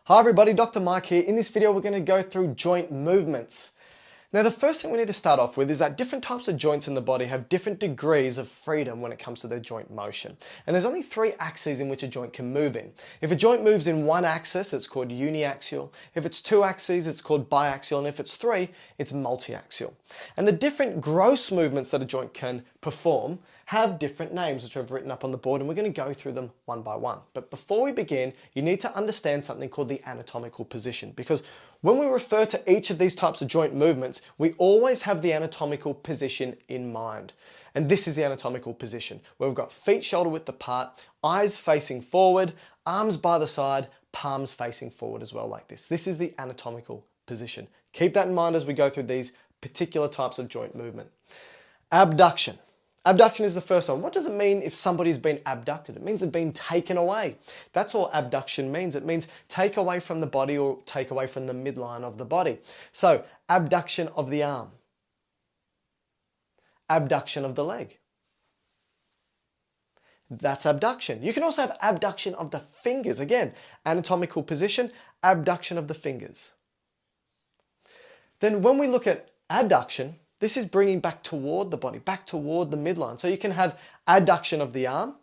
Hi everybody, Dr. Mike here. In this video, we're going to go through joint movements. Now, the first thing we need to start off with is that different types of joints in the body have different degrees of freedom when it comes to their joint motion. And there's only three axes in which a joint can move in. If a joint moves in one axis, it's called uniaxial. If it's two axes, it's called biaxial. And if it's three, it's multiaxial. And the different gross movements that a joint can perform have different names, which I've written up on the board, and we're going to go through them one by one. But before we begin, you need to understand something called the anatomical position, because when we refer to each of these types of joint movements, we always have the anatomical position in mind. And this is the anatomical position, where we've got feet shoulder width apart, eyes facing forward, arms by the side, palms facing forward as well, like this. This is the anatomical position. Keep that in mind as we go through these particular types of joint movement. Abduction. Abduction is the first one. What does it mean if somebody's been abducted? It means they've been taken away. That's all abduction means. It means take away from the body or take away from the midline of the body. So, abduction of the arm. Abduction of the leg. That's abduction. You can also have abduction of the fingers. Again, anatomical position, abduction of the fingers. Then when we look at adduction, this is bringing back toward the body, back toward the midline. So you can have adduction of the arm.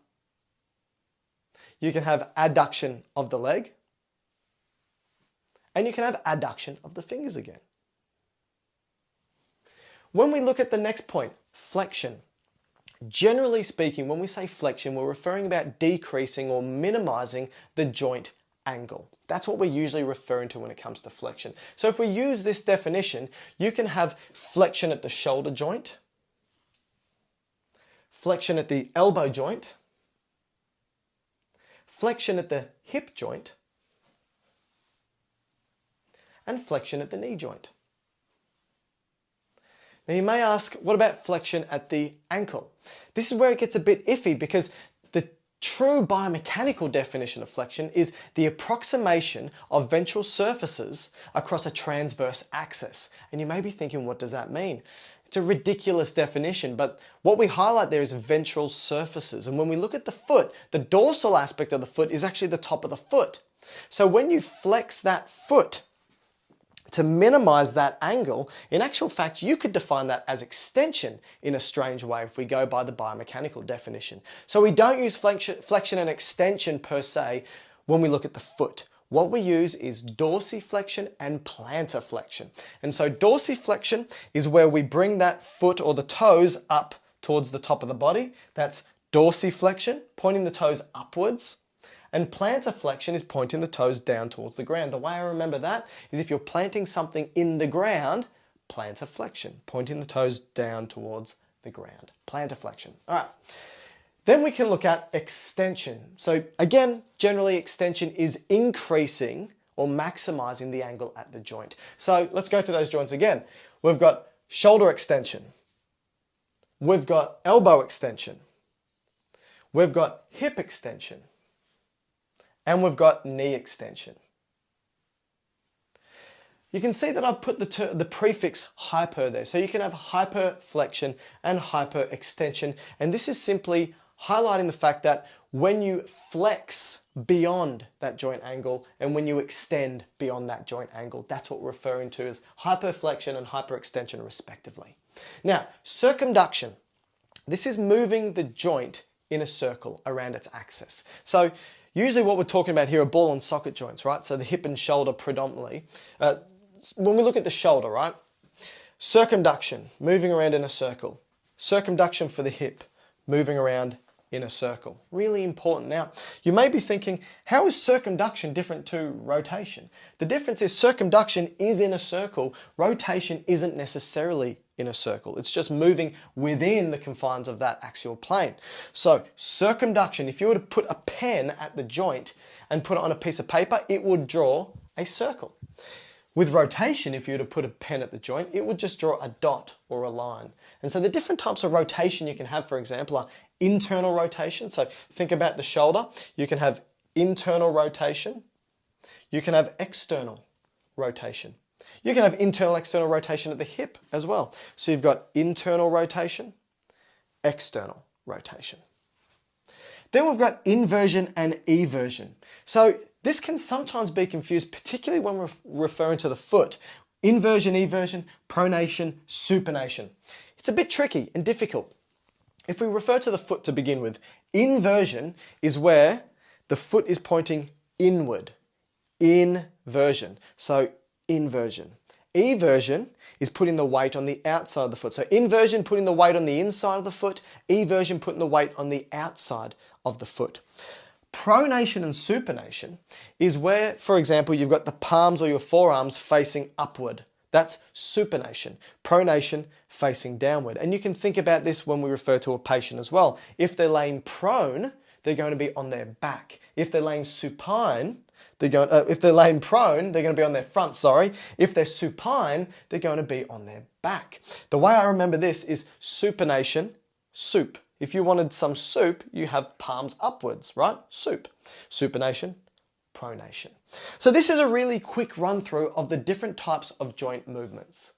You can have adduction of the leg. And you can have adduction of the fingers again. When we look at the next point, flexion. Generally speaking, when we say flexion, we're referring about decreasing or minimizing the joint angle. That's what we're usually referring to when it comes to flexion. So if we use this definition, you can have flexion at the shoulder joint, flexion at the elbow joint, flexion at the hip joint, and flexion at the knee joint. Now you may ask, what about flexion at the ankle? This is where it gets a bit iffy, because the true biomechanical definition of flexion is the approximation of ventral surfaces across a transverse axis. And you may be thinking, what does that mean? It's a ridiculous definition, but what we highlight there is ventral surfaces. And when we look at the foot, the dorsal aspect of the foot is actually the top of the foot. So when you flex that foot to minimize that angle, in actual fact, you could define that as extension in a strange way if we go by the biomechanical definition. So we don't use flexion and extension per se when we look at the foot. What we use is dorsiflexion and plantarflexion. And so dorsiflexion is where we bring that foot or the toes up towards the top of the body. That's dorsiflexion, pointing the toes upwards. And plantarflexion is pointing the toes down towards the ground. The way I remember that is if you're planting something in the ground, plantarflexion, pointing the toes down towards the ground. Plantarflexion. All right. Then we can look at extension. So again, generally extension is increasing or maximizing the angle at the joint. So let's go through those joints again. We've got shoulder extension. We've got elbow extension. We've got hip extension. And we've got knee extension. You can see that I've put the prefix hyper there. So you can have hyperflexion and hyperextension. And this is simply highlighting the fact that when you flex beyond that joint angle and when you extend beyond that joint angle, that's what we're referring to as hyperflexion and hyperextension respectively. Now, circumduction. This is moving the joint in a circle around its axis. So usually what we're talking about here are ball and socket joints, right? So the hip and shoulder predominantly. When we look at the shoulder, right? Circumduction, moving around in a circle. Circumduction for the hip, moving around in a circle. Really important. Now, you may be thinking, how is circumduction different to rotation? The difference is circumduction is in a circle. Rotation isn't necessarily in a circle. It's just moving within the confines of that axial plane. So circumduction, if you were to put a pen at the joint and put it on a piece of paper, it would draw a circle. With rotation, if you were to put a pen at the joint, it would just draw a dot or a line. And so the different types of rotation you can have, for example, are internal rotation. So think about the shoulder. You can have internal rotation. You can have external rotation. You can have internal, external rotation at the hip as well. So you've got internal rotation, external rotation. Then we've got inversion and eversion. So This can sometimes be confused, particularly when we're referring to the foot. Inversion, eversion, pronation, supination. It's a bit tricky and difficult. If we refer to the foot to begin with, inversion is where the foot is pointing inward. Inversion. So inversion. Eversion is putting the weight on the outside of the foot. So inversion, putting the weight on the inside of the foot. Eversion, putting the weight on the outside of the foot. Pronation and supination is where, for example, you've got the palms or your forearms facing upward. That's supination. Pronation facing downward. And you can think about this when we refer to a patient as well. If they're laying prone, they're going to be on their back. If they're laying supine, if they're laying prone, they're going to be on their front, sorry. If they're supine, they're going to be on their back. The way I remember this is supination, soup. If you wanted some soup, you have palms upwards, right? Soup. Supination, pronation. So this is a really quick run through of the different types of joint movements.